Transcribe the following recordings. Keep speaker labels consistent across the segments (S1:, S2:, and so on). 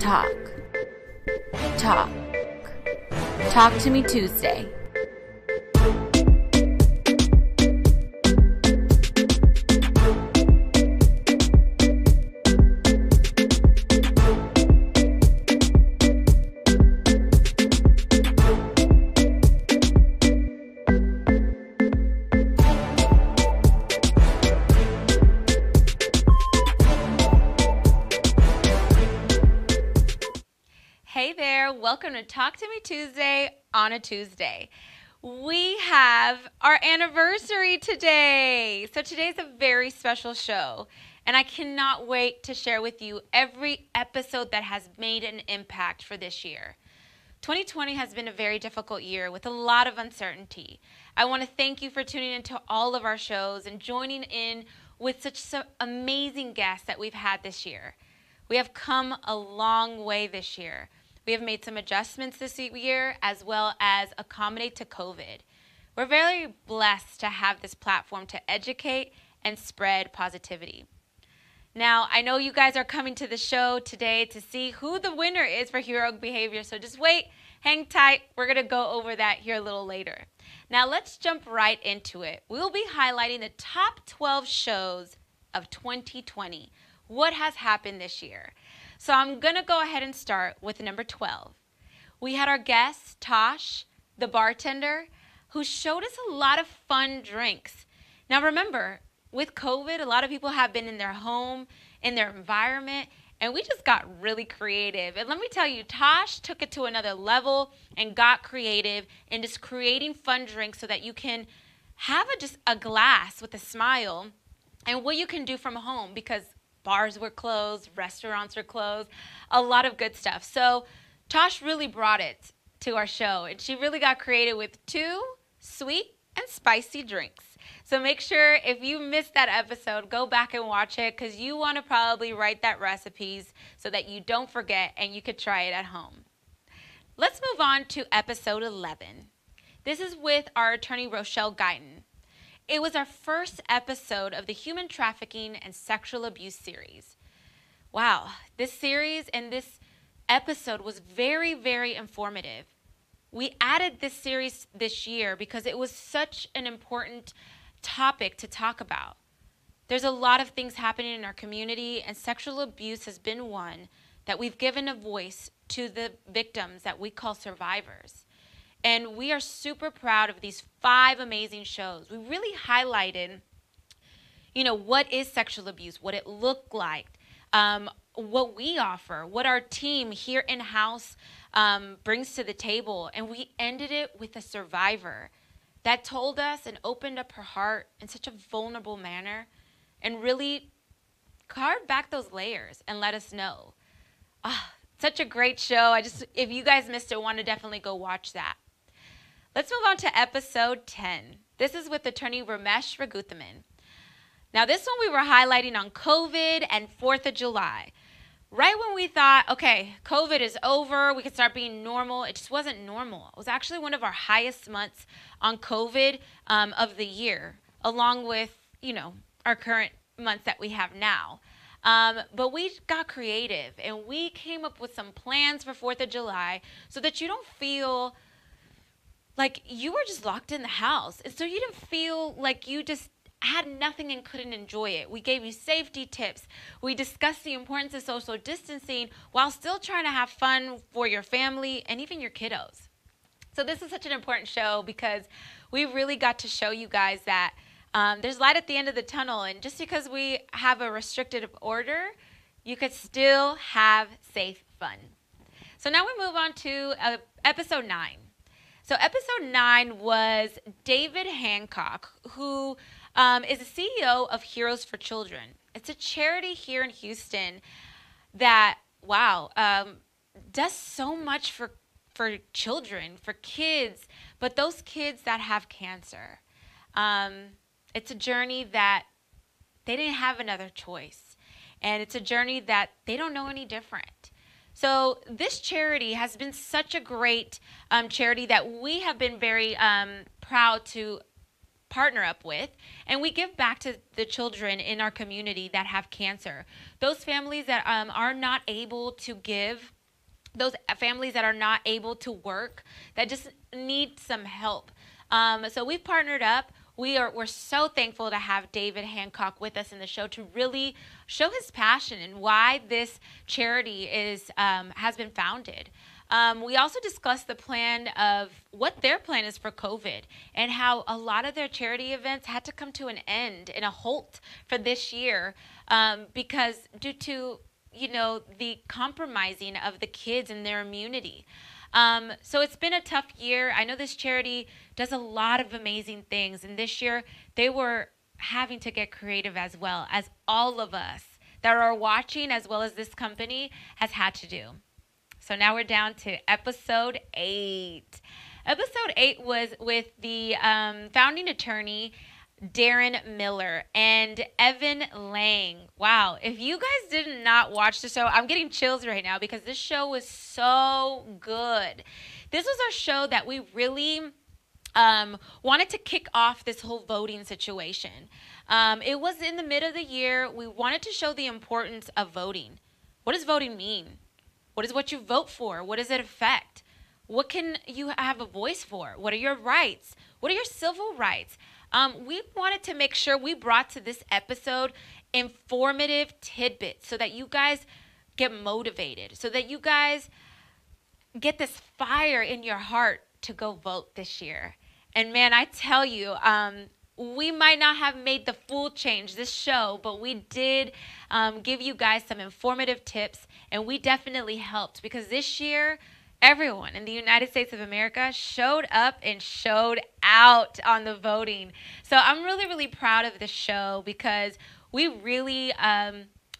S1: Talk. Talk. Talk to me Tuesday.
S2: Hey there, welcome to Talk to Me Tuesday on a Tuesday. We have our anniversary today. So today's a very special show, and I cannot wait to share with you every episode that has made an impact for this year. 2020 has been a very difficult year with a lot of uncertainty. I want to thank you for tuning into all of our shows and joining in with such amazing guests that we've had this year. We have come a long way this year. We have made some adjustments this year as well as accommodate to COVID. We're very blessed to have this platform to educate and spread positivity. Now, I know you guys are coming to the show today to see who the winner is for heroic behavior, so just wait, hang tight. We're going to go over that here a little later. Now, let's jump right into it. We'll be highlighting the top 12 shows of 2020. What has happened this year? So I'm going to go ahead and start with number 12. We had our guest, Tosh, the bartender, who showed us a lot of fun drinks. Now remember, with COVID, a lot of people have been in their home, in their environment, and we just got really creative. And let me tell you, Tosh took it to another level and got creative in just creating fun drinks so that you can have just a glass with a smile and what you can do from home, because bars were closed, restaurants were closed, a lot of good stuff. So Tosh really brought it to our show, and she really got creative with 2 sweet and spicy drinks. So make sure if you missed that episode, go back and watch it, because you want to probably write that recipes so that you don't forget and you could try it at home. Let's move on to episode 11. This is with our attorney, Rochelle Guyton. It was our first episode of the Human Trafficking and Sexual Abuse series. Wow, this series and this episode was very, very informative. We added this series this year because it was such an important topic to talk about. There's a lot of things happening in our community, and sexual abuse has been one that we've given a voice to the victims that we call survivors. And we are super proud of these 5 amazing shows. We really highlighted, what is sexual abuse, what it looked like, what we offer, what our team here in-house brings to the table. And we ended it with a survivor that told us and opened up her heart in such a vulnerable manner and really carved back those layers and let us know. Such a great show. If you guys missed it, want to definitely go watch that. Let's move on to episode 10. This is with attorney Ramesh Raghuthaman. Now, this one we were highlighting on COVID and 4th of July. Right when we thought, okay, COVID is over, we could start being normal, it just wasn't normal. It was actually one of our highest months on COVID of the year, along with, our current months that we have now. But we got creative, and we came up with some plans for 4th of July so that you don't feel like you were just locked in the house. And so you didn't feel like you just had nothing and couldn't enjoy it. We gave you safety tips. We discussed the importance of social distancing while still trying to have fun for your family and even your kiddos. So this is such an important show because we really got to show you guys that there's light at the end of the tunnel. And just because we have a restricted order, you could still have safe fun. So now we move on to episode 9. So episode 9 was David Hancock, who is the CEO of Heroes for Children. It's a charity here in Houston that, does so much for children, for kids, but those kids that have cancer. It's a journey that they didn't have another choice, and it's a journey that they don't know any different. So this charity has been such a great charity that we have been very proud to partner up with, and we give back to the children in our community that have cancer. Those families that are not able to give, those families that are not able to work, that just need some help. So we've partnered up. We're so thankful to have David Hancock with us in the show to really show his passion and why this charity has been founded. We also discussed the plan of what their plan is for COVID and how a lot of their charity events had to come to an end and a halt for this year because due to the compromising of the kids and their immunity. So it's been a tough year. I know this charity does a lot of amazing things, and this year they were having to get creative as well, as all of us that are watching, as well as this company, has had to do. So now we're down to episode 8. Episode 8 was with the founding attorney, Darren Miller, and Evan Lang. Wow, if you guys did not watch the show, I'm getting chills right now because this show was so good. This was our show that we really wanted to kick off this whole voting situation. It was in the mid of the year. We wanted to show the importance of voting. What does voting mean? What is what you vote for? What does it affect? What can you have a voice for? What are your rights? What are your civil rights? We wanted to make sure we brought to this episode informative tidbits so that you guys get motivated, so that you guys get this fire in your heart to go vote this year. And man, I tell you, we might not have made the full change this show, but we did give you guys some informative tips, and we definitely helped because this year, everyone in the United States of America showed up and showed out on the voting. So I'm really, really proud of this show because we really,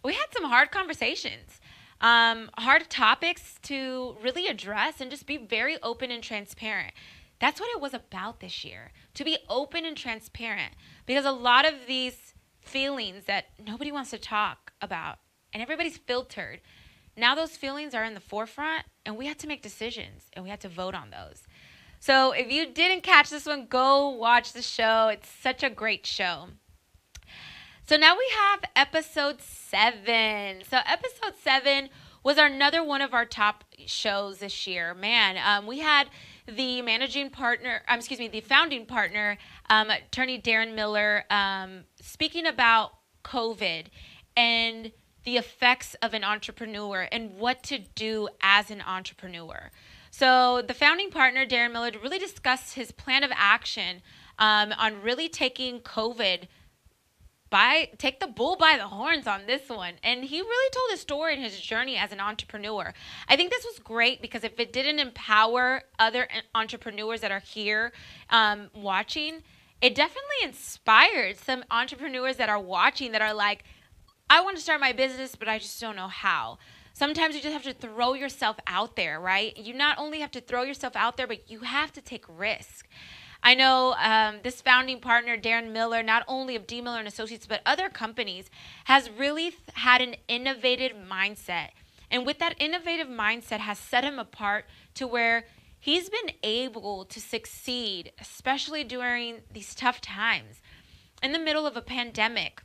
S2: we had some hard conversations, hard topics to really address and just be very open and transparent. That's what it was about this year, to be open and transparent, because a lot of these feelings that nobody wants to talk about and everybody's filtered, now those feelings are in the forefront and we had to make decisions and we had to vote on those. So if you didn't catch this one, go watch the show. It's such a great show. So now we have episode 7. So episode 7 was another one of our top shows this year. Man, we had the founding partner, attorney Darren Miller, speaking about COVID and the effects of an entrepreneur and what to do as an entrepreneur. So the founding partner, Darren Miller, really discussed his plan of action on really taking COVID take the bull by the horns on this one. And he really told his story and his journey as an entrepreneur. I think this was great because if it didn't empower other entrepreneurs that are here watching, it definitely inspired some entrepreneurs that are watching that are like, I want to start my business, but I just don't know how. Sometimes you just have to throw yourself out there, right? You not only have to throw yourself out there, but you have to take risk. I know this founding partner, Darren Miller, not only of D. Miller and Associates, but other companies, has really had an innovative mindset. And with that innovative mindset has set him apart to where he's been able to succeed, especially during these tough times. In the middle of a pandemic,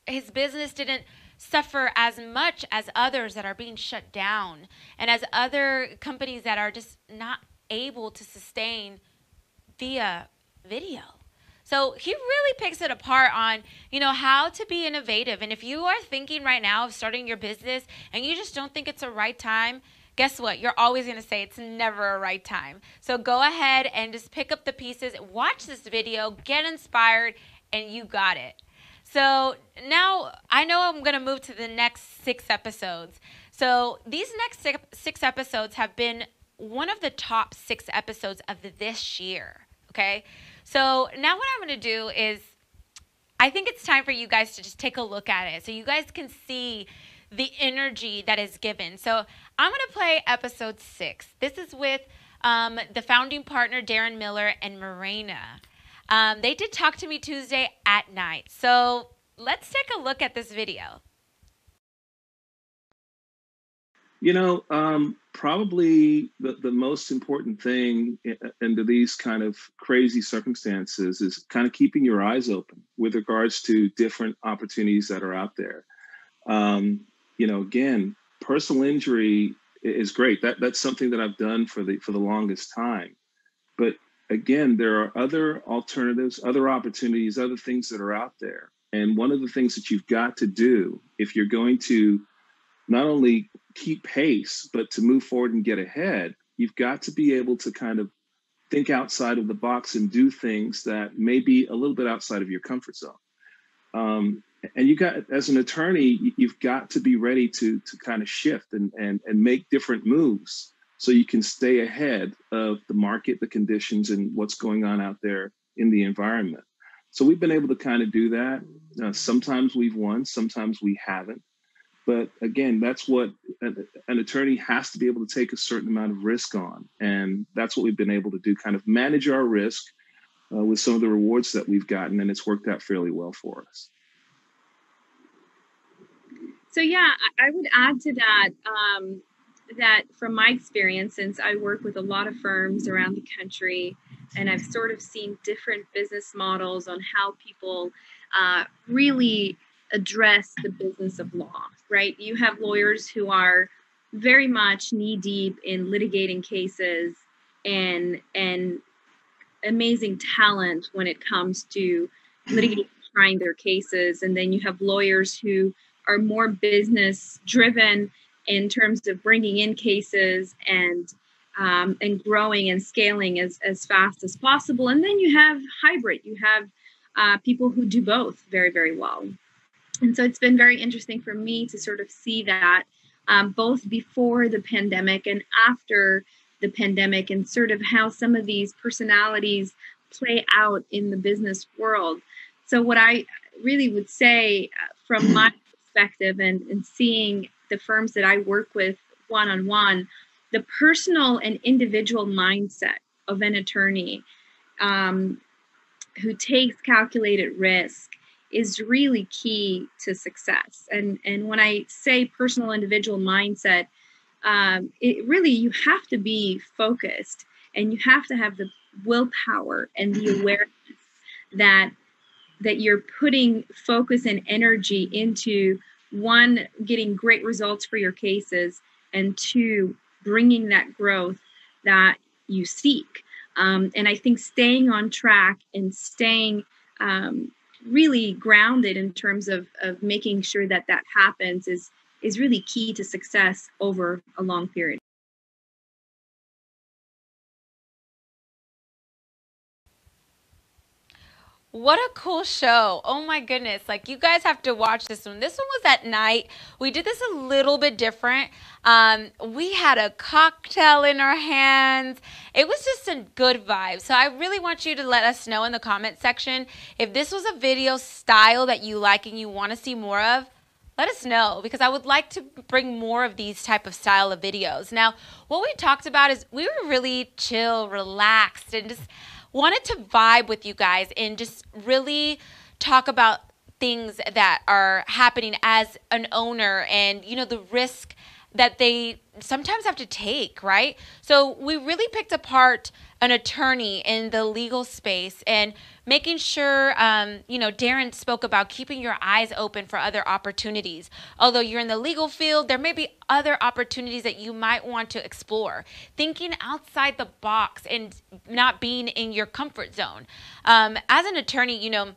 S2: his business didn't suffer as much as others that are being shut down and as other companies that are just not able to sustain via video. So he really picks it apart on, how to be innovative. And if you are thinking right now of starting your business and you just don't think it's a right time, guess what? You're always going to say it's never a right time. So go ahead and just pick up the pieces, watch this video, get inspired, and you got it. So now I know I'm going to move to the next 6 episodes. So these next 6 episodes have been one of the top 6 episodes of this year. Okay, so now what I'm going to do is I think it's time for you guys to just take a look at it so you guys can see the energy that is given. So I'm going to play episode 6. This is with the founding partner, Darren Miller and Morena. They did Talk to Me Tuesday at night. So let's take a look at this video.
S3: Probably the most important thing under these kind of crazy circumstances is kind of keeping your eyes open with regards to different opportunities that are out there. Again, personal injury is great. That's something that I've done for the longest time. But again, there are other alternatives, other opportunities, other things that are out there. And one of the things that you've got to do if you're going to not only keep pace, but to move forward and get ahead, you've got to be able to kind of think outside of the box and do things that may be a little bit outside of your comfort zone. And you got, as an attorney, you've got to be ready to kind of shift and make different moves so you can stay ahead of the market, the conditions, and what's going on out there in the environment. So we've been able to kind of do that. Sometimes we've won, sometimes we haven't. But again, that's what an attorney has to be able to take a certain amount of risk on. And that's what we've been able to do, kind of manage our risk with some of the rewards that we've gotten. And it's worked out fairly well for us.
S4: So, yeah, I would add to that, that from my experience, since I work with a lot of firms around the country, and I've sort of seen different business models on how people really address the business of law, right? You have lawyers who are very much knee deep in litigating cases and amazing talent when it comes to litigating, trying their cases. And then you have lawyers who are more business driven in terms of bringing in cases and growing and scaling as fast as possible. And then you have hybrid. You have people who do both very, very well. And so it's been very interesting for me to sort of see that both before the pandemic and after the pandemic, and sort of how some of these personalities play out in the business world. So what I really would say from my perspective and seeing the firms that I work with one-on-one, the personal and individual mindset of an attorney who takes calculated risk is really key to success. And when I say personal individual mindset, it really, you have to be focused and you have to have the willpower and the awareness that you're putting focus and energy into, one, getting great results for your cases, and two, bringing that growth that you seek. And I think staying on track and staying really grounded in terms of making sure that happens is really key to success over a long period.
S2: What a cool show. Oh my goodness. Like, you guys have to watch this one. This one was at night. We did this a little bit different. We had a cocktail in our hands. It was just a good vibe. So I really want you to let us know in the comment section if this was a video style that you like and you want to see more of. Let us know, because I would like to bring more of these type of style of videos. Now, what we talked about is we were really chill, relaxed, and just wanted to vibe with you guys and just really talk about things that are happening as an owner and, you know, the risk that they sometimes have to take, right? So we really picked apart an attorney in the legal space and making sure, you know, Darren spoke about keeping your eyes open for other opportunities. Although you're in the legal field, there may be other opportunities that you might want to explore. Thinking outside the box and not being in your comfort zone. As an attorney, you know,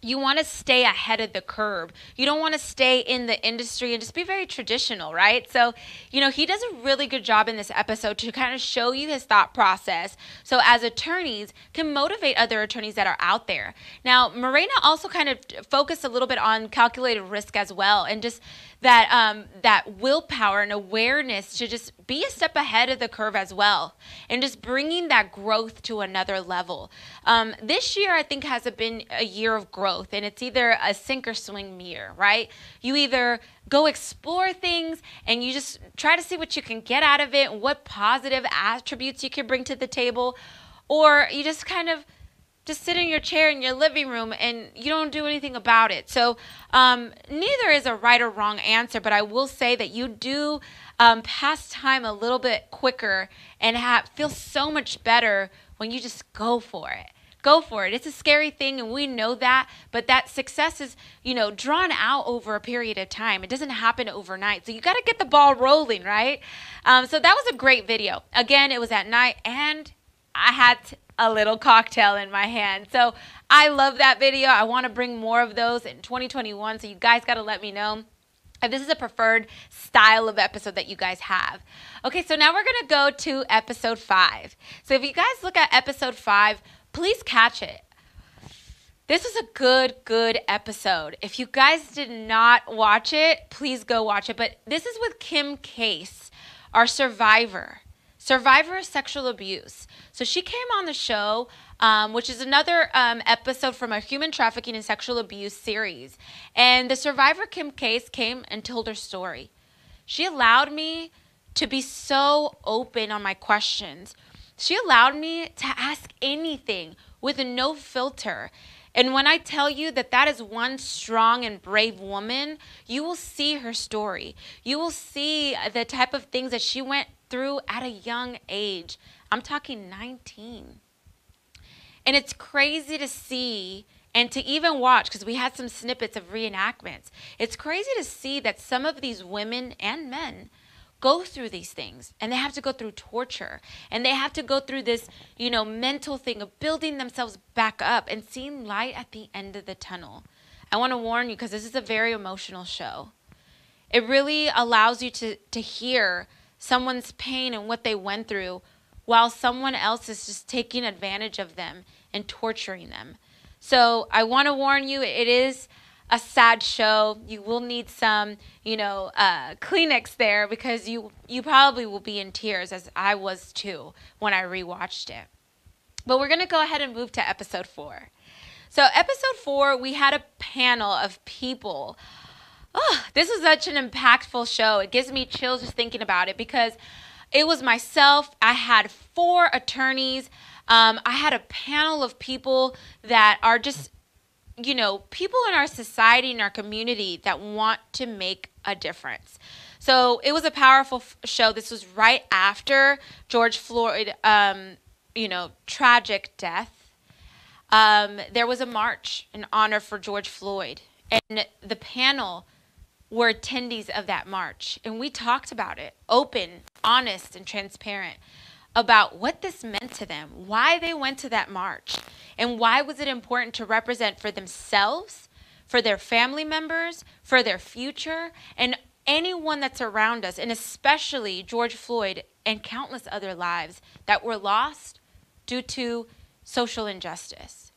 S2: you want to stay ahead of the curve. You don't want to stay in the industry and just be very traditional, right? So, you know, he does a really good job in this episode to kind of show you his thought process. So as attorneys can motivate other attorneys that are out there. Now, Morena also kind of focused a little bit on calculated risk as well, and just that willpower and awareness to just be a step ahead of the curve as well, and just bringing that growth to another level. This year, I think, has been a year of growth, and it's either a sink or swim year, right? You either go explore things and you just try to see what you can get out of it, what positive attributes you can bring to the table, or you just kind of just sit in your chair in your living room and you don't do anything about it. So neither is a right or wrong answer, but I will say that you do pass time a little bit quicker and feel so much better when you just go for it. Go for it. It's a scary thing, and we know that, but that success is, drawn out over a period of time. It doesn't happen overnight. So you got to get the ball rolling, right? So that was a great video. Again, it was at night, and I had a little cocktail in my hand. So I love that video. I want to bring more of those in 2021. So you guys got to let me know if this is a preferred style of episode that you guys have. Okay, so now we're going to go to episode 5. So if you guys look at episode 5, please catch it. This was a good episode. If you guys did not watch it, please go watch it. But this is with Kim Case, our survivor of sexual abuse. So she came on the show, which is another episode from our human trafficking and sexual abuse series. And the survivor, Kim Case, came and told her story. She allowed me to be so open on my questions. She allowed me to ask anything with no filter. And when I tell you that that is one strong and brave woman, you will see her story. You will see the type of things that she went through at a young age. I'm talking 19. And it's crazy to see and to even watch, because we had some snippets of reenactments. It's crazy to see that some of these women and men go through these things, and they have to go through torture, and they have to go through this, mental thing of building themselves back up and seeing light at the end of the tunnel. I want to warn you, because this is a very emotional show. It really allows you to hear someone's pain and what they went through while someone else is just taking advantage of them and torturing them. So I want to warn you, it is a sad show. You will need some, Kleenex there, because you probably will be in tears, as I was too when I rewatched it. But we're going to go ahead and move to episode 4. So episode 4, we had a panel of people. Oh, this was such an impactful show. It gives me chills just thinking about it, because it was myself. I had 4 attorneys. I had a panel of people that are just, people in our society, in our community, that want to make a difference. So it was a powerful show. This was right after George Floyd, tragic death. There was a march in honor for George Floyd, and the panel were attendees of that march. And we talked about it, open, honest, and transparent, about what this meant to them, why they went to that march, and why was it important to represent for themselves, for their family members, for their future, and anyone that's around us, and especially George Floyd and countless other lives that were lost due to social injustice.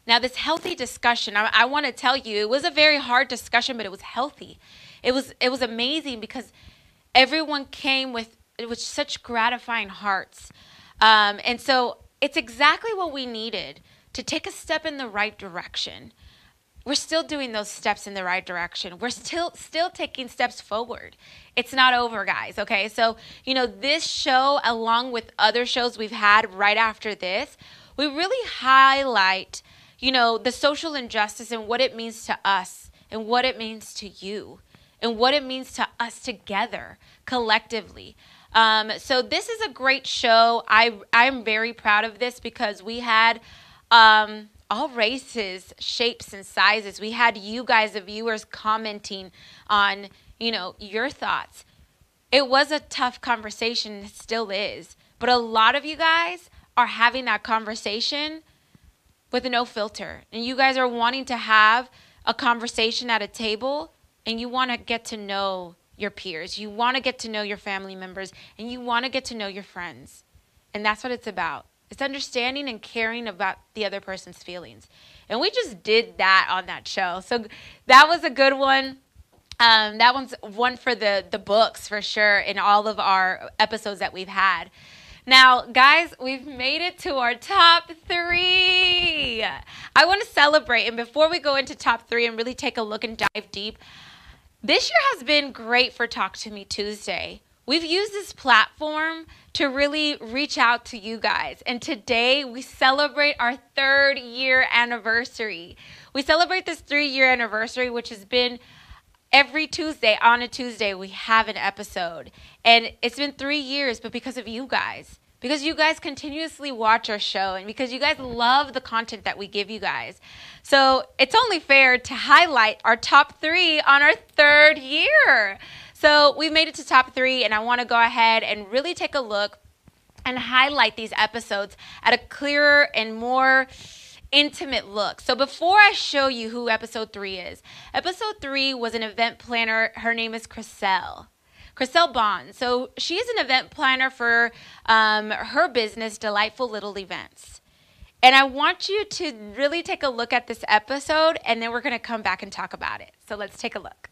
S2: Now, this healthy discussion, I want to tell you, it was a very hard discussion, but it was healthy. It was amazing, because everyone came with such gratifying hearts. And so it's exactly what we needed to take a step in the right direction. We're still doing those steps in the right direction. We're still taking steps forward. It's not over, guys, okay? So, this show, along with other shows we've had right after this, we really highlight, the social injustice and what it means to us and what it means to you and what it means to us together, collectively. So this is a great show. I'm very proud of this, because we had all races, shapes, and sizes. We had you guys, the viewers, commenting on, your thoughts. It was a tough conversation. It still is. But a lot of you guys are having that conversation with no filter. And you guys are wanting to have a conversation at a table, and you want to get to know your peers. You want to get to know your family members, and you want to get to know your friends. And that's what it's about. It's understanding and caring about the other person's feelings. And we just did that on that show. So that was a good one. That one's one for the books, for sure, in all of our episodes that we've had. Now, guys, we've made it to our top 3. I want to celebrate. And before we go into top 3 and really take a look and dive deep, this year has been great for Talk to Me Tuesday. we've used this platform to really reach out to you guys. And today we celebrate our 3rd year anniversary. We celebrate this 3-year anniversary, which has been every Tuesday, on a Tuesday, we have an episode. And it's been 3 years, but because of you guys. Because you guys continuously watch our show and because you guys love the content that we give you guys. So it's only fair to highlight our top 3 on our 3rd year. So we've made it to top 3, and I want to go ahead and really take a look and highlight these episodes at a clearer and more intimate look. So before I show you who episode 3 is, episode 3 was an event planner. Her name is Chriselle Bond. So she is an event planner for her business, Delightful Little Events. And I want you to really take a look at this episode, and then we're going to come back and talk about it. So let's take a look.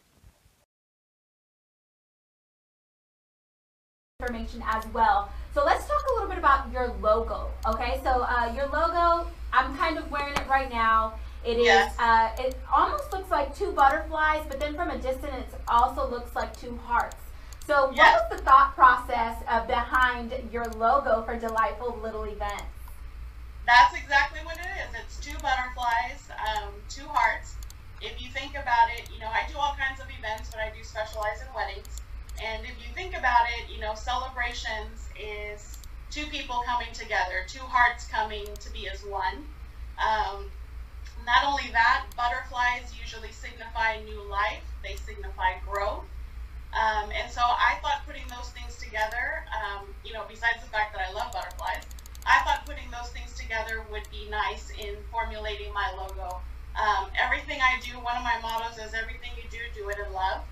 S1: Information as well. So let's talk a little bit about your logo. Okay, so your logo, I'm kind of wearing it right now. It is, it almost looks like 2 butterflies, but then from a distance, it also looks like 2 hearts. So what was the thought process behind your logo for Delightful Little Events?
S5: That's exactly what it is. It's 2 butterflies, 2 hearts. If you think about it, you know, I do all kinds of events, but I do specialize in weddings. And if you think about it, you know, celebrations is 2 people coming together, 2 hearts coming to be as one. Not only that, butterflies usually signify new life. They signify growth. And so I thought putting those things together, you know, besides the fact that I love butterflies, I thought putting those things together would be nice in formulating my logo. Everything I do, one of my mottos is everything you do, do it in love.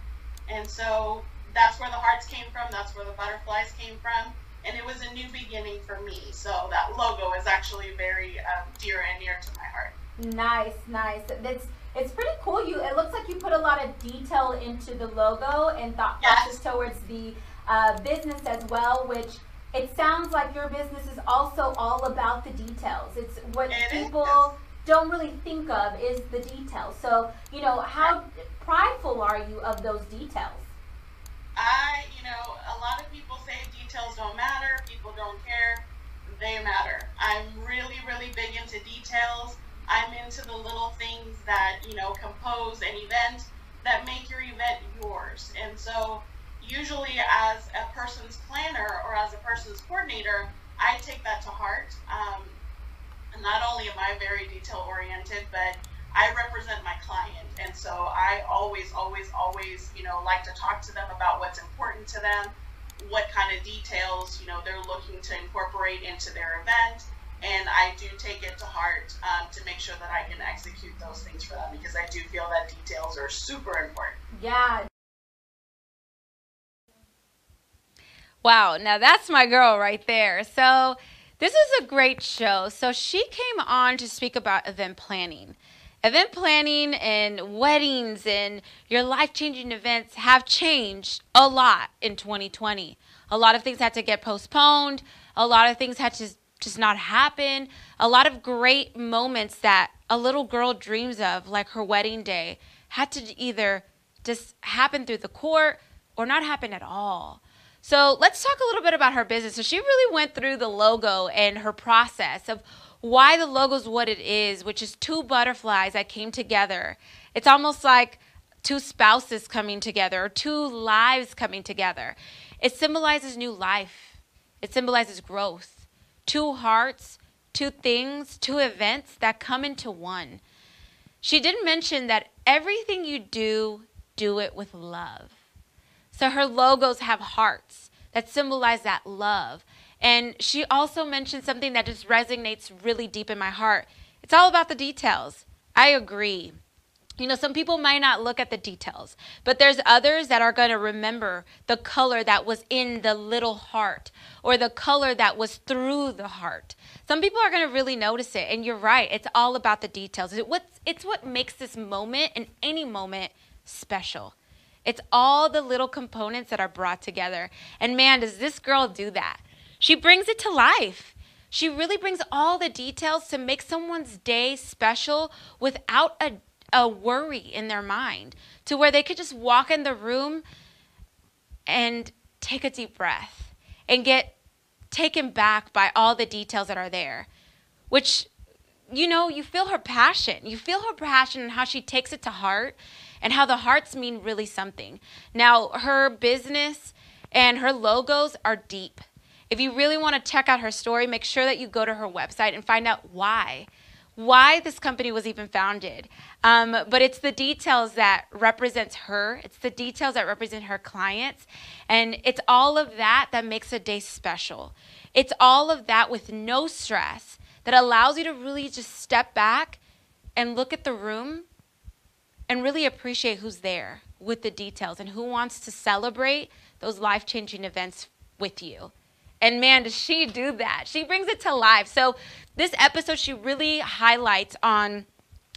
S5: And so that's where the hearts came from. That's where the butterflies came from. And it was a new beginning for me. So that logo is actually very dear and near to my heart.
S1: Nice, nice. It's pretty cool. It looks like you put a lot of detail into the logo and thought process towards the business as well, which it sounds like your business is also all about the details. It's what people don't really think of is the details. So, you know, how prideful are you of those details?
S5: You know, a lot of people say details don't matter, people don't care. They matter. I'm really, really big into details. I'm into the little things that, you know, compose an event that make your event yours. And so usually as a person's planner or as a person's coordinator, I take that to heart. And not only am I very detail oriented, but I represent my client. And so I always, you know, like to talk to them about what's important to them, what kind of details, you know, they're looking to incorporate into their event. And I do take it to heart to make sure that I can execute those things for them, because I do feel that details are super important.
S1: Yeah.
S2: Wow, now that's my girl right there. So this is a great show. So she came on to speak about event planning. Event planning and weddings and your life-changing events have changed a lot in 2020. A lot of things had to get postponed. A lot of things had to just not happen. A lot of great moments that a little girl dreams of, like her wedding day, had to either just happen through the court or not happen at all. So let's talk a little bit about her business. So she really went through the logo and her process of why the logo is what it is, which is 2 butterflies that came together. It's almost like 2 spouses coming together or 2 lives coming together. It symbolizes new life. It symbolizes growth. 2 hearts, 2 things, 2 events that come into one. She did mention that everything you do, do it with love. So her logos have hearts that symbolize that love. And she also mentioned something that just resonates really deep in my heart. It's all about the details. I agree. You know, some people might not look at the details, but there's others that are going to remember the color that was in the little heart or the color that was through the heart. Some people are going to really notice it, and you're right. It's all about the details. It's what makes this moment and any moment special. It's all the little components that are brought together. And man, does this girl do that. She brings it to life. She really brings all the details to make someone's day special without a worry in their mind, to where they could just walk in the room and take a deep breath and get taken back by all the details that are there, which, you know, you feel her passion. You feel her passion and how she takes it to heart and how the hearts mean really something. Now, her business and her logos are deep. If you really want to check out her story, make sure that you go to her website and find out why this company was even founded. But it's the details that represents her. It's the details that represent her clients. And it's all of that that makes a day special. It's all of that with no stress that allows you to really just step back and look at the room and really appreciate who's there with the details and who wants to celebrate those life-changing events with you. And man, does she do that. She brings it to life. So this episode, she really highlights on,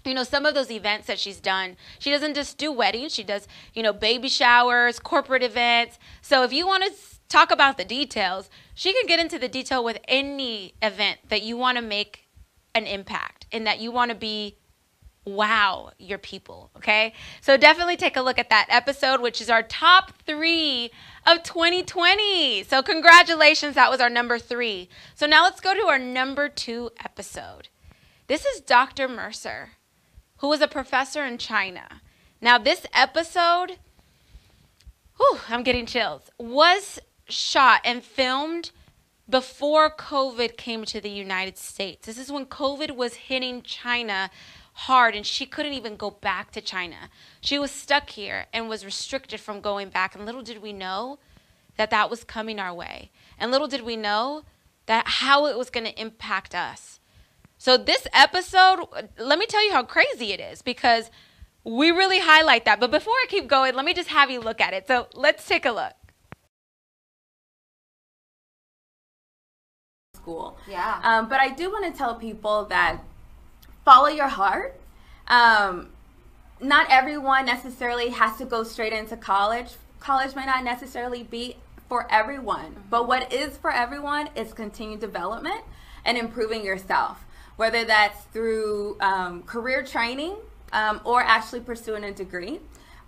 S2: you know, some of those events that she's done. She doesn't just do weddings. She does, you know, baby showers, corporate events. So if you want to talk about the details, she can get into the detail with any event that you want to make an impact and that you want to be wow your people, okay? So definitely take a look at that episode, which is our top 3 of 2020. So congratulations, that was our number 3. So now let's go to our number 2 episode. This is Dr. Mercer, who was a professor in China. Now this episode, I'm getting chills, was shot and filmed before COVID came to the United States. This is when COVID was hitting China hard and she couldn't even go back to China. She was stuck here and was restricted from going back. And little did we know that that was coming our way. And little did we know that how it was going to impact us. So this episode, let me tell you how crazy it is because we really highlight that. But before I keep going, let me just have you look at it. So let's take a look.
S6: Yeah. But I do want to tell people that follow your heart. Not everyone necessarily has to go straight into college. College may not necessarily be for everyone, but what is for everyone is continued development and improving yourself, whether that's through career training or actually pursuing a degree.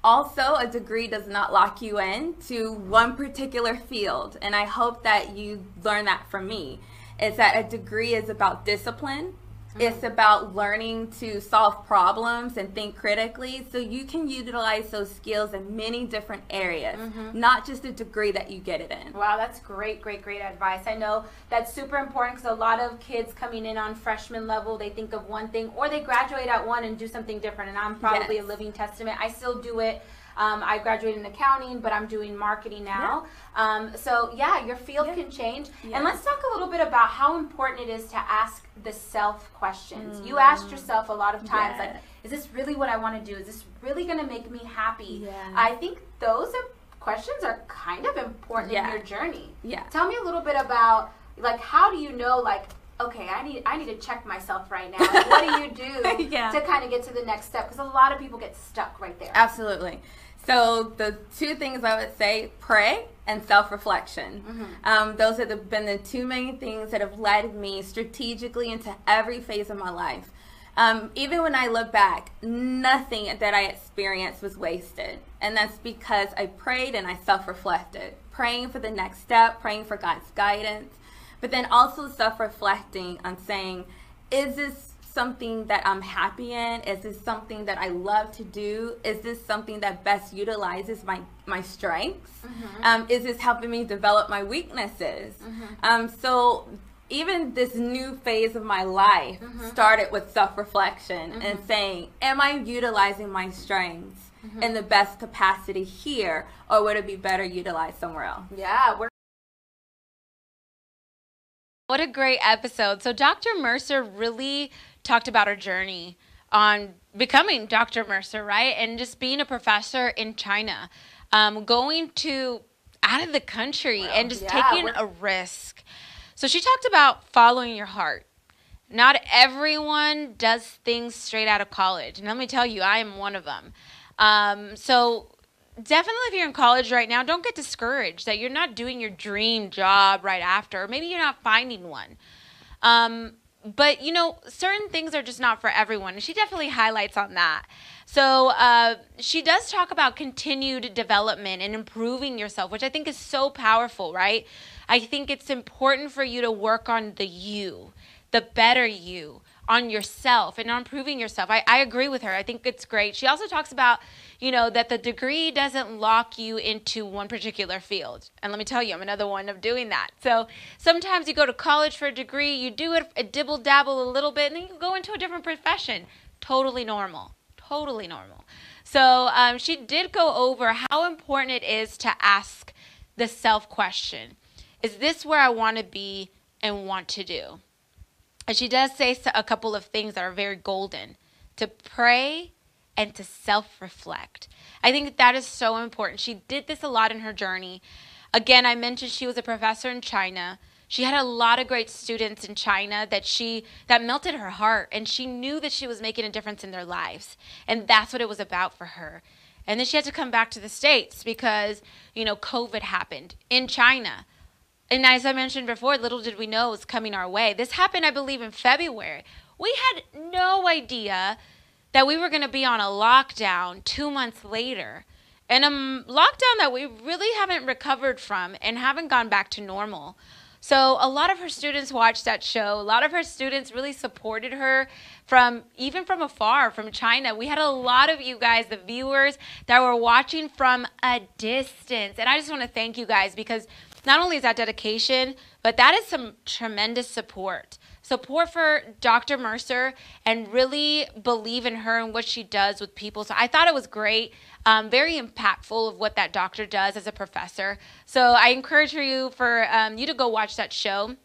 S6: Also, a degree does not lock you in to one particular field, and I hope that you learn that from me, is that a degree is about discipline. It's about learning to solve problems and think critically so you can utilize those skills in many different areas, not just a degree that you get it in.
S1: Wow, that's great advice. I know that's super important because a lot of kids coming in on freshman level, they think of one thing or they graduate at one and do something different. And I'm probably a living testament. I still do it. I graduated in accounting, but I'm doing marketing now. So yeah, your field can change. And let's talk a little bit about how important it is to ask the self questions. You asked yourself a lot of times, like, is this really what I want to do? Is this really going to make me happy? I think those questions are kind of important in your journey. Tell me a little bit about, like, how do you know, like, okay, I need to check myself right now. Like, what do you do to kind of get to the next step? Because a lot of people get stuck right there.
S6: Absolutely. So the 2 things I would say, pray and self-reflection. Those have been the 2 main things that have led me strategically into every phase of my life. Even when I look back, nothing that I experienced was wasted. And that's because I prayed and I self-reflected, praying for the next step, praying for God's guidance, but then also self-reflecting on saying, is this something that I'm happy in? Is this something that I love to do? Is this something that best utilizes my strengths? Is this helping me develop my weaknesses? So even this new phase of my life started with self-reflection and saying, am I utilizing my strengths in the best capacity here, or would it be better utilized somewhere else?
S2: What a great episode. So Dr. Mercer really talked about her journey on becoming Dr. Mercer, right? And just being a professor in China, going to out of the country and just taking a risk. So she talked about following your heart. Not everyone does things straight out of college. And let me tell you, I am one of them. So definitely if you're in college right now, don't get discouraged that you're not doing your dream job right after. Or maybe you're not finding one. But, you know, certain things are just not for everyone. And she definitely highlights on that. So she does talk about continued development and improving yourself, which I think is so powerful, right? I think it's important for you to work on the you, the better you, on yourself and on improving yourself. I agree with her. I think it's great. She also talks about, you know, that the degree doesn't lock you into one particular field. And let me tell you, I'm another one of doing that. So sometimes you go to college for a degree, you do it, a dibble dabble a little bit, and then you go into a different profession. Totally normal. Totally normal. So she did go over how important it is to ask the self question. Is this where I want to be and want to do? And she does say a couple of things that are very golden: to pray and to self-reflect. I think that is so important. She did this a lot in her journey. Again, I mentioned she was a professor in China. She had a lot of great students in China that melted her heart, and she knew that she was making a difference in their lives. And that's what it was about for her. And then she had to come back to the States because, you know, COVID happened in China. And as I mentioned before, little did we know it was coming our way. This happened, I believe, in February. We had no idea that we were going to be on a lockdown 2 months later. And a lockdown that we really haven't recovered from and haven't gone back to normal. So a lot of her students watched that show. A lot of her students really supported her even from afar, from China. We had a lot of you guys, the viewers, that were watching from a distance. And I just want to thank you guys, because not only is that dedication, but that is some tremendous support. Support for Dr. Mercer, and really believe in her and what she does with people. So I thought it was great, very impactful of what that doctor does as a professor. So I encourage you you to go watch that show.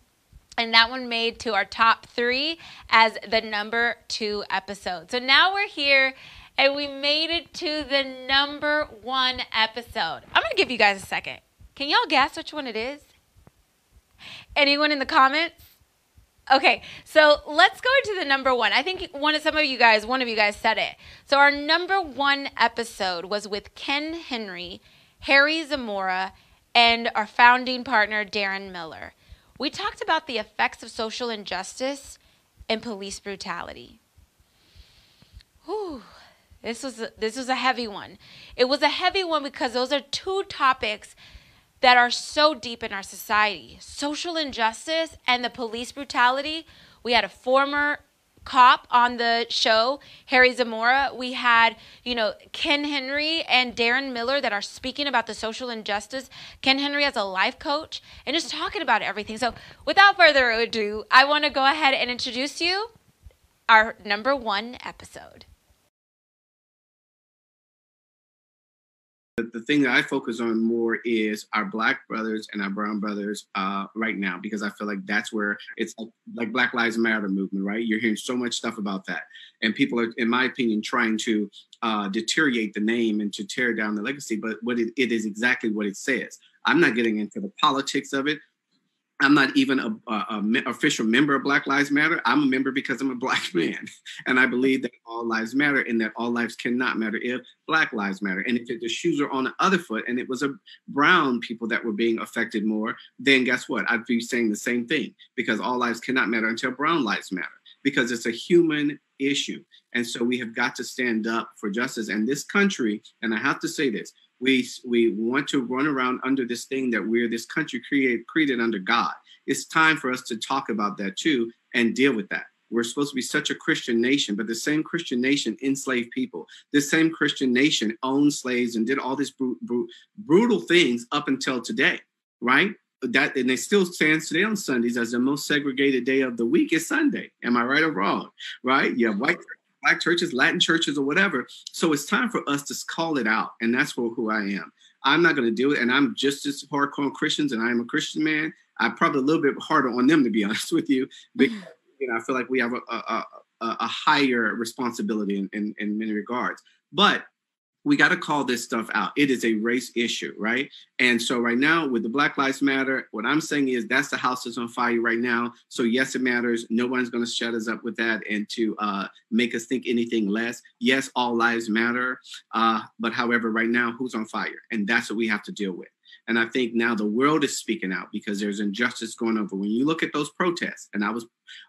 S2: And that one made to our top 3 as the number 2 episode. So now we're here and we made it to the number 1 episode. I'm going to give you guys a second. Can y'all guess which one it is? Anyone in the comments? Okay, so let's go into the number 1. I think one of you guys said it. So our number 1 episode was with Ken Henry, Harry Zamora, and our founding partner, Darren Miller. We talked about the effects of social injustice and police brutality. Whew. This was a heavy one. It was a heavy one because those are 2 topics that are so deep in our society. Social injustice and the police brutality. We had a former cop on the show, Harry Zamora. We had, Ken Henry and Darren Miller that are speaking about the social injustice. Ken Henry as a life coach and just talking about everything. So without further ado, I want to go ahead and introduce you our number 1 episode.
S7: The thing that I focus on more is our Black brothers and our brown brothers right now, because I feel like that's where it's like Black Lives Matter movement, right? You're hearing so much stuff about that. And people are, in my opinion, trying to deteriorate the name and to tear down the legacy. But what it is exactly what it says. I'm not getting into the politics of it. I'm not even an official member of Black Lives Matter. I'm a member because I'm a Black man. And I believe that all lives matter and that all lives cannot matter if Black lives matter. And if the shoes are on the other foot and it was a brown people that were being affected more, then guess what? I'd be saying the same thing, because all lives cannot matter until brown lives matter, because it's a human issue. And so we have got to stand up for justice. And this country, and I have to say this, we want to run around under this thing that we're this country created under God. It's time for us to talk about that too and deal with that. We're supposed to be such a Christian nation, but the same Christian nation enslaved people. This same Christian nation owned slaves and did all these brutal things up until today, right? And they still stands today on Sundays as the most segregated day of the week is Sunday. Am I right or wrong? Right? You have white Black churches, Latin churches, or whatever. So it's time for us to call it out. And that's who I am. I'm not going to do it. And I'm just as hardcore on Christians, and I am a Christian man. I'm probably a little bit harder on them, to be honest with you. Because, I feel like we have a higher responsibility in many regards. But we got to call this stuff out. It is a race issue, right? And so right now with the Black Lives Matter, what I'm saying is that's the house that's on fire right now. So yes, it matters. No one's going to shut us up with that and to make us think anything less. Yes, all lives matter. But however, right now, who's on fire? And that's what we have to deal with. And I think now the world is speaking out because there's injustice going on. But when you look at those protests, and I was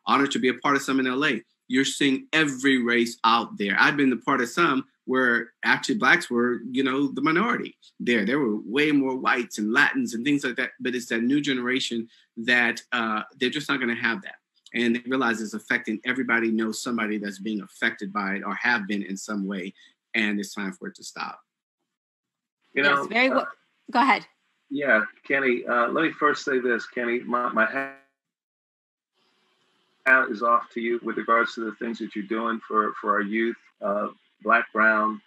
S7: honored to be a part of some in LA, you're seeing every race out there. I've been a part of some where actually Blacks were, the minority there. There were way more whites and Latins and things like that. But it's that new generation that they're just not going to have that. And they realize it's affecting everybody, knows somebody that's being affected by it or have been in some way. And it's time for it to stop.
S2: Yes, very well. Go ahead.
S3: Yeah, Kenny, let me first say this, Kenny, my hat is off to you with regards to the things that you're doing for our youth, Black, brown,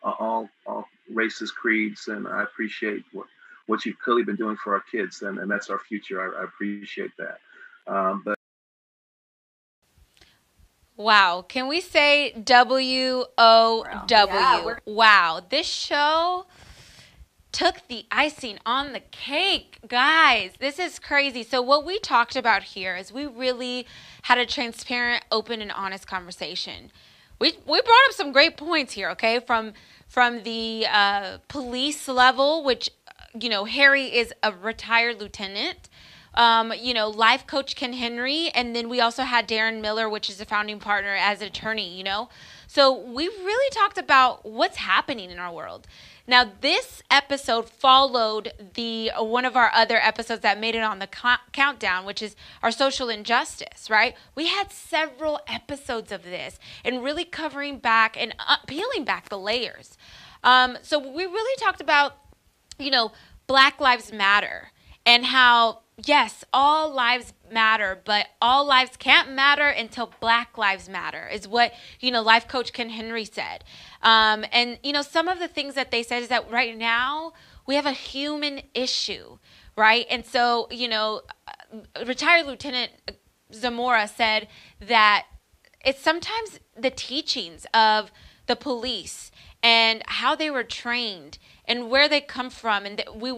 S3: all races, creeds, and I appreciate what you've clearly been doing for our kids, and that's our future. I appreciate that. But
S2: wow, can we say WOW? Yeah, wow, this show took the icing on the cake. Guys, this is crazy. So what we talked about here is we really had a transparent, open, and honest conversation. We brought up some great points here, okay? From the police level, which, Harry is a retired lieutenant. Life coach Ken Henry. And then we also had Darren Miller, which is a founding partner as an attorney, So we really talked about what's happening in our world. Now, this episode followed one of our other episodes that made it on the countdown, which is our social injustice, right? We had several episodes of this and really covering back and peeling back the layers. So we really talked about, Black Lives Matter and how, yes, all lives matter, but all lives can't matter until Black Lives Matter is what, life coach Ken Henry said. And, some of the things that they said is that right now we have a human issue, right? And so, retired Lieutenant Zamora said that it's sometimes the teachings of the police and how they were trained and where they come from. And we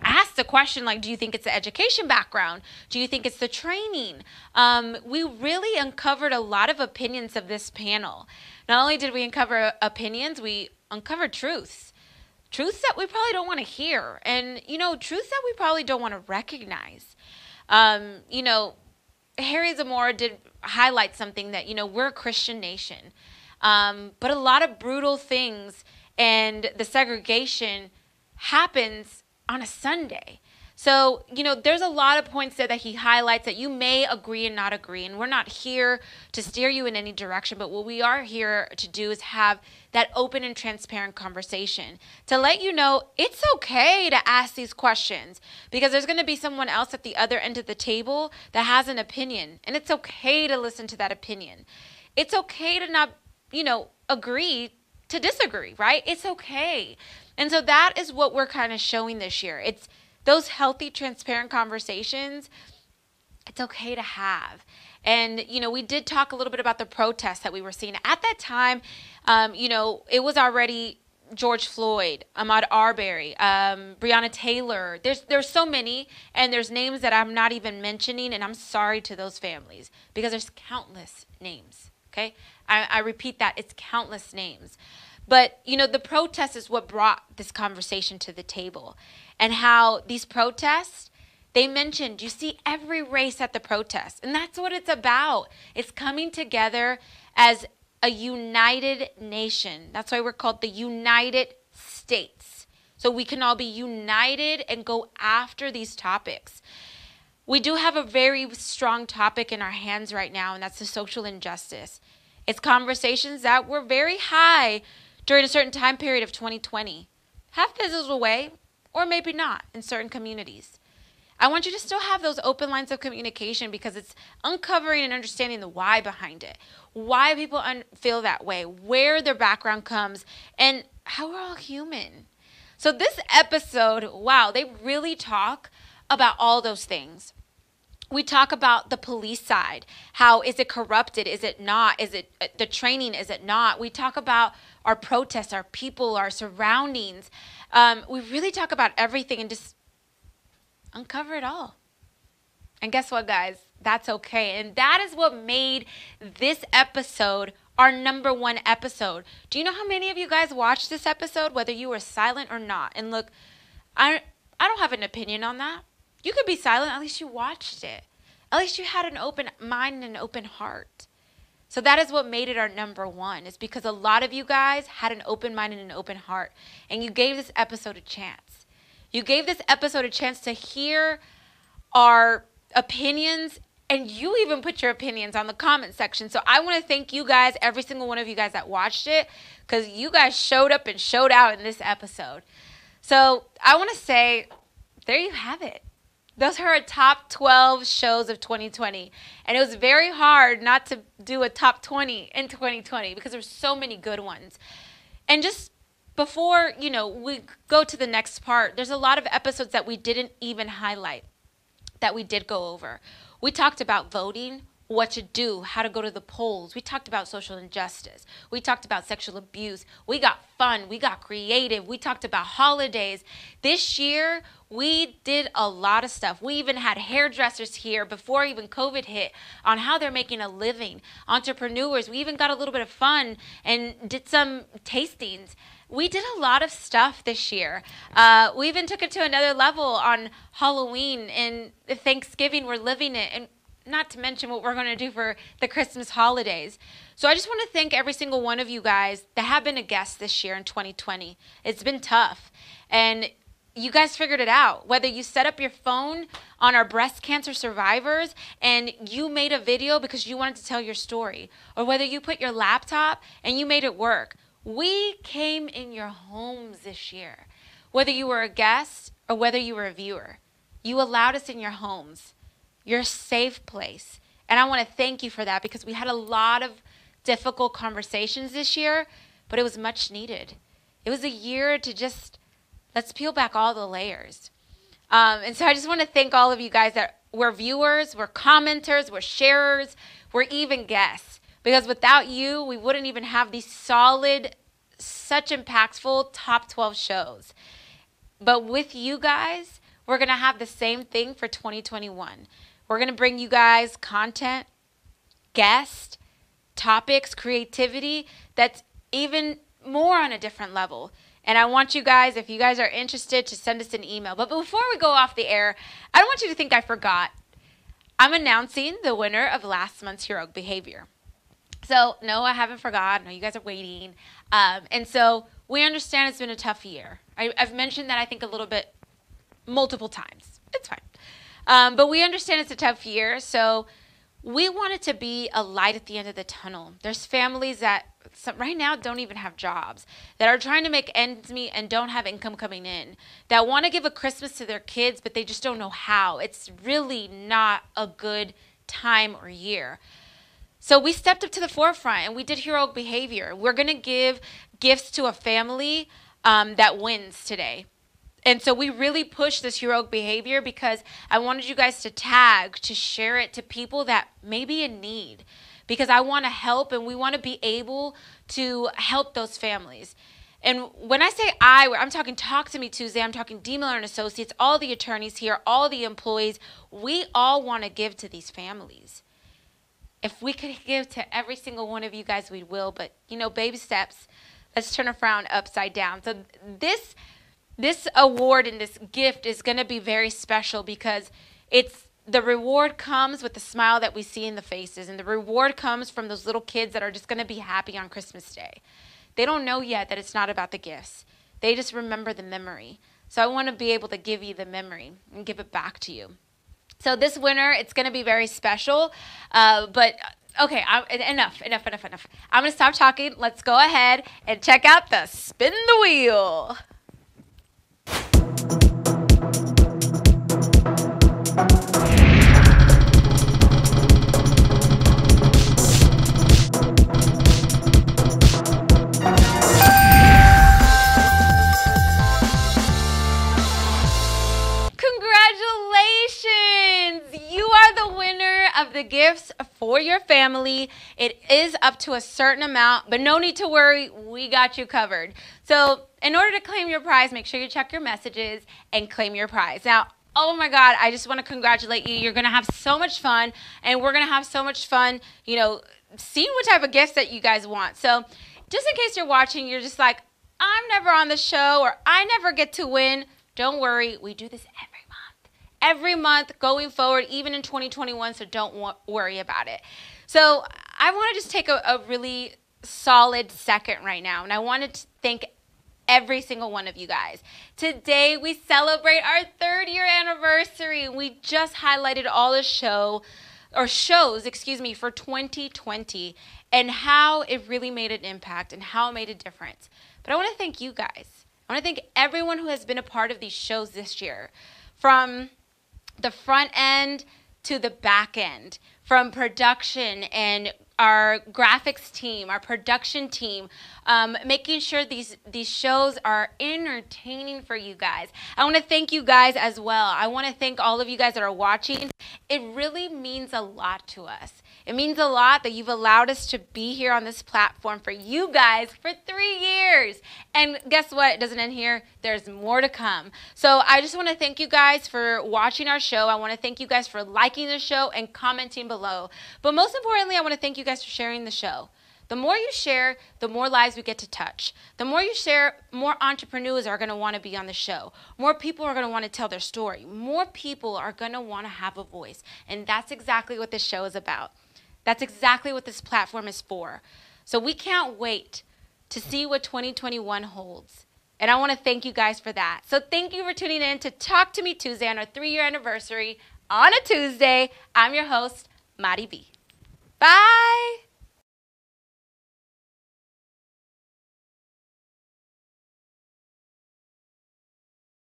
S2: asked the question, like, do you think it's the education background? Do you think it's the training? We really uncovered a lot of opinions of this panel. Not only did we uncover opinions, we uncovered truths. Truths that we probably don't want to hear. And, truths that we probably don't want to recognize. Harry Zamora did highlight something that, we're a Christian nation. But a lot of brutal things and the segregation happens on a Sunday. So, there's a lot of points there that he highlights that you may agree and not agree. And we're not here to steer you in any direction. But what we are here to do is have that open and transparent conversation to let you know it's okay to ask these questions because there's going to be someone else at the other end of the table that has an opinion. And it's okay to listen to that opinion. It's okay to not agree to disagree, right? It's okay. And so that is what we're kind of showing this year. It's those healthy, transparent conversations. It's okay to have. And, we did talk a little bit about the protests that we were seeing. At that time, it was already George Floyd, Ahmaud Arbery, Breonna Taylor. There's so many, and there's names that I'm not even mentioning, and I'm sorry to those families because there's countless names, okay? I repeat that, it's countless names. But, the protest is what brought this conversation to the table. And how these protests, they mentioned, you see every race at the protest. And that's what it's about. It's coming together as a united nation. That's why we're called the United States. So we can all be united and go after these topics. We do have a very strong topic in our hands right now, and that's the social injustice. It's conversations that were very high during a certain time period of 2020. Have fizzled away, or maybe not in certain communities. I want you to still have those open lines of communication because it's uncovering and understanding the why behind it. Why people feel that way, where their background comes, and how we're all human. So this episode, wow, they really talk about all those things. We talk about the police side. How is it corrupted? Is it not? Is it the training? Is it not? We talk about our protests, our people, our surroundings. We really talk about everything and just uncover it all. And guess what, guys? That's okay. And that is what made this episode our #1 episode. Do you know how many of you guys watched this episode, whether you were silent or not? And look, I don't have an opinion on that. You could be silent, at least you watched it. At least you had an open mind and an open heart. So that is what made it our #1, is because a lot of you guys had an open mind and an open heart. And you gave this episode a chance. You gave this episode a chance to hear our opinions, and you even put your opinions on the comment section. So I want to thank you guys, every single one of you guys that watched it, because you guys showed up and showed out in this episode. So I want to say, there you have it. Those are our top 12 shows of 2020. And it was very hard not to do a top 20 in 2020 because there's so many good ones. And just before, we go to the next part, there's a lot of episodes that we didn't even highlight that we did go over. We talked about voting, what to do, how to go to the polls. We talked about social injustice. We talked about sexual abuse. We got fun. We got creative. We talked about holidays. This year, we did a lot of stuff. We even had hairdressers here before even COVID hit on how they're making a living. Entrepreneurs. We even got a little bit of fun and did some tastings. We did a lot of stuff this year. We even took it to another level on Halloween and Thanksgiving. We're living it. And not to mention what we're going to do for the Christmas holidays. So I just want to thank every single one of you guys that have been a guest this year in 2020. It's been tough. And you guys figured it out. Whether you set up your phone on our breast cancer survivors and you made a video because you wanted to tell your story, or whether you put your laptop and you made it work. We came in your homes this year. Whether you were a guest or whether you were a viewer, you allowed us in your homes. You're a safe place. And I want to thank you for that, because we had a lot of difficult conversations this year, but it was much needed. It was a year to just, let's peel back all the layers. And so I just want to thank all of you guys that were viewers, were commenters, were sharers, were even guests. Because without you, we wouldn't even have these solid, such impactful top 12 shows. But with you guys, we're going to have the same thing for 2021. We're going to bring you guys content, guests, topics, creativity that's even more on a different level. And I want you guys, if you guys are interested, to send us an email. But before we go off the air, I don't want you to think I forgot. I'm announcing the winner of last month's Heroic Behavior. So, no, I haven't forgotten. No, you guys are waiting. And so we understand it's been a tough year. I've mentioned that, I think, a little bit multiple times. It's fine. But we understand it's a tough year, so we want it to be a light at the end of the tunnel. There's families that right now don't even have jobs, that are trying to make ends meet and don't have income coming in, that want to give a Christmas to their kids, but they just don't know how. It's really not a good time or year. So we stepped up to the forefront and we did Heroic Behavior. We're going to give gifts to a family that wins today. And so we really pushed this Heroic Behavior because I wanted you guys to tag, to share it to people that may be in need. Because I want to help, and we want to be able to help those families. And when I say I'm talking Talk to Me Tuesday, I'm talking D. Miller and Associates, all the attorneys here, all the employees. We all want to give to these families. If we could give to every single one of you guys, we will. But, baby steps. Let's turn a frown upside down. So this award and this gift is going to be very special, because the reward comes with the smile that we see in the faces, and the reward comes from those little kids that are just going to be happy on Christmas Day. They don't know yet that it's not about the gifts. They just remember the memory. So I want to be able to give you the memory and give it back to you. So this winter, it's going to be very special, but okay, enough. I'm going to stop talking. Let's go ahead and check out the Spin the Wheel. Congratulations! You are the the gifts for your family. It is up to a certain amount, but no need to worry. We got you covered. So in order to claim your prize, make sure you check your messages and claim your prize. Now, oh my God, I just want to congratulate you. You're going to have so much fun, and we're going to have so much fun, you know, seeing what type of gifts that you guys want. So just in case you're watching, you're just like, I'm never on the show, or I never get to win. Don't worry. We do this every month going forward, even in 2021, so don't worry about it. So I want to just take a really solid second right now, and I wanted to thank every single one of you guys. Today, we celebrate our 3rd-year anniversary. We just highlighted all the shows, for 2020 and how it really made an impact and how it made a difference. But I want to thank you guys. I want to thank everyone who has been a part of these shows this year, from the front end to the back end, from production and our graphics team, our production team, making sure these shows are entertaining for you guys. I want to thank you guys as well. I want to thank all of you guys that are watching. It really means a lot to us. It means a lot that you've allowed us to be here on this platform for you guys for 3 years. And guess what? It doesn't end here. There's more to come. So I just want to thank you guys for watching our show. I want to thank you guys for liking the show and commenting below. But most importantly, I want to thank you guys for sharing the show. The more you share, the more lives we get to touch. The more you share, more entrepreneurs are going to want to be on the show. More people are going to want to tell their story. More people are going to want to have a voice. And that's exactly what this show is about. That's exactly what this platform is for. So we can't wait to see what 2021 holds. And I want to thank you guys for that. So thank you for tuning in to Talk to Me Tuesday on our 3-year anniversary on a Tuesday. I'm your host, Mari B. Bye.